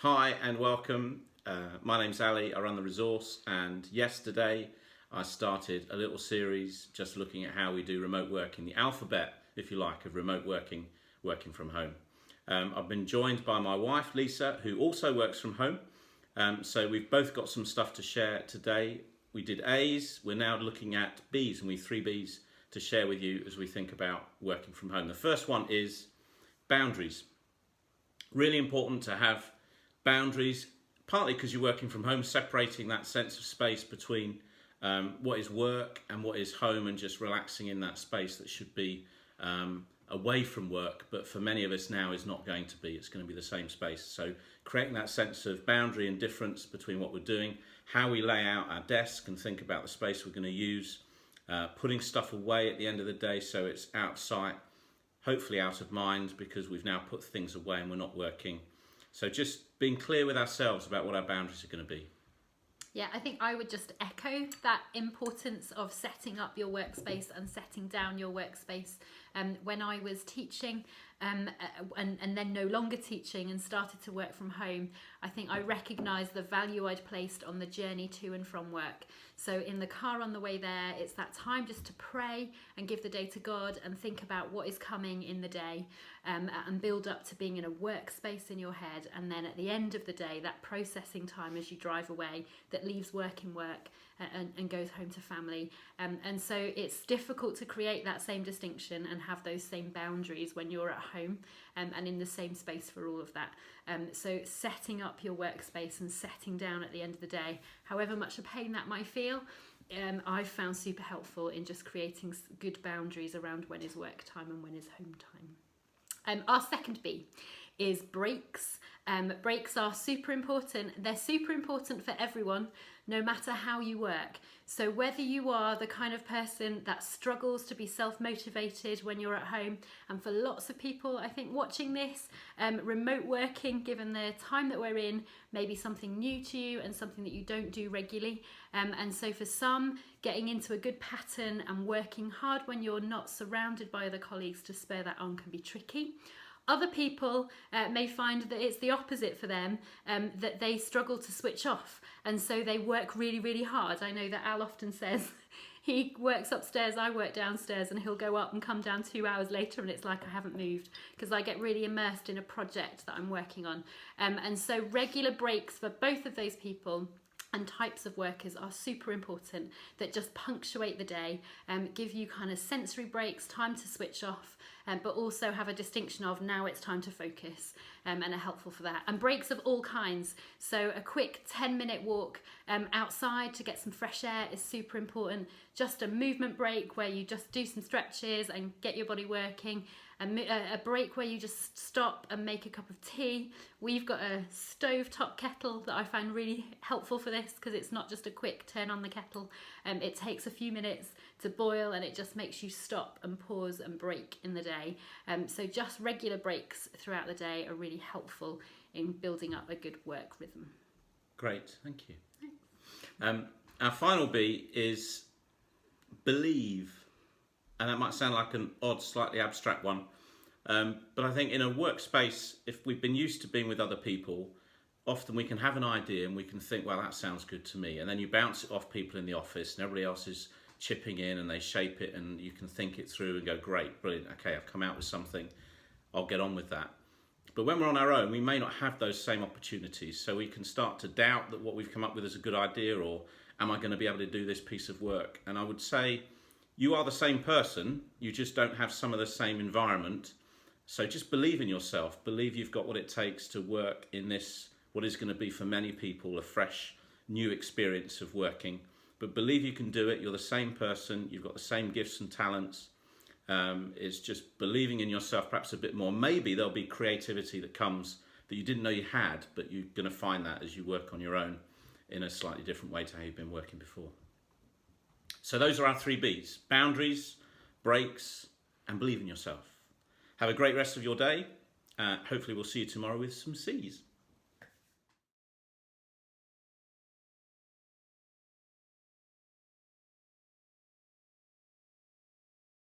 Hi and welcome. My name's Ali. I run the resource, and yesterday I started a little series just looking at how we do remote working, the alphabet, if you like, of remote working, working from home. I've been joined by my wife, Lisa, who also works from home. So we've both got some stuff to share today. We did A's, we're now looking at B's, and we have 3 B's to share with you as we think about working from home. The first one is boundaries. Really important to have boundaries, partly because you're working from home, separating that sense of space between what is work and what is home, and just relaxing in that space that should be away from work, but for many of us now is not going to be. It's going to be the same space. So creating that sense of boundary and difference between what we're doing, how we lay out our desk and think about the space we're going to use, putting stuff away at the end of the day so it's out of sight, hopefully out of mind, because we've now put things away and we're not working. So just being clear with ourselves about what our boundaries are going to be. Yeah, I think I would just echo that importance of setting up your workspace and setting down your workspace. When I was teaching and then no longer teaching and started to work from home, I think I recognised the value I'd placed on the journey to and from work. So in the car on the way there, it's that time just to pray and give the day to God and think about what is coming in the day, and build up to being in a workspace in your head. And then at the end of the day, that processing time as you drive away that leaves work in work and goes home to family. And so it's difficult to create that same distinction and have those same boundaries when you're at home and in the same space for all of that. So setting up your workspace and setting down at the end of the day, however much a pain that might feel, I've found super helpful in just creating good boundaries around when is work time and when is home time. Our second B is breaks. Breaks are super important. They're super important for everyone, no matter how you work. So whether you are the kind of person that struggles to be self-motivated when you're at home, and for lots of people, I think watching this, remote working, given the time that we're in, may be something new to you and something that you don't do regularly. And so for some, getting into a good pattern and working hard when you're not surrounded by other colleagues to spur that on can be tricky. Other people may find that it's the opposite for them, that they struggle to switch off, and so they work really, really hard. I know that Al often says he works upstairs, I work downstairs, and he'll go up and come down 2 hours later and it's like I haven't moved, because I get really immersed in a project that I'm working on. And so regular breaks for both of those people and types of workers are super important, that just punctuate the day, give you kind of sensory breaks, time to switch off, but also have a distinction of now it's time to focus, and are helpful for that. And breaks of all kinds. So a quick 10-minute walk outside to get some fresh air is super important. Just a movement break where you just do some stretches and get your body working. A break where you just stop and make a cup of tea. We've got a stovetop kettle that I find really helpful for this, because it's not just a quick turn on the kettle. It takes a few minutes to boil, and it just makes you stop and pause and break in the day. So just regular breaks throughout the day are really helpful in building up a good work rhythm. Great, thank you. Our final B is believe. And that might sound like an odd, slightly abstract one. But I think in a workspace, if we've been used to being with other people, often we can have an idea and we can think, well, that sounds good to me. And then you bounce it off people in the office and everybody else is chipping in and they shape it, and you can think it through and go, great, brilliant, okay, I've come out with something, I'll get on with that. But when we're on our own, we may not have those same opportunities. So we can start to doubt that what we've come up with is a good idea, or am I going to be able to do this piece of work? And I would say, you are the same person, you just don't have some of the same environment. So just believe in yourself, believe you've got what it takes to work in this, what is going to be for many people a fresh, new experience of working. But believe you can do it, you're the same person, you've got the same gifts and talents. It's just believing in yourself perhaps a bit more. Maybe there'll be creativity that comes that you didn't know you had, but you're going to find that as you work on your own in a slightly different way to how you've been working before. So those are our 3 B's: boundaries, breaks, and believe in yourself. Have a great rest of your day. Hopefully we'll see you tomorrow with some C's.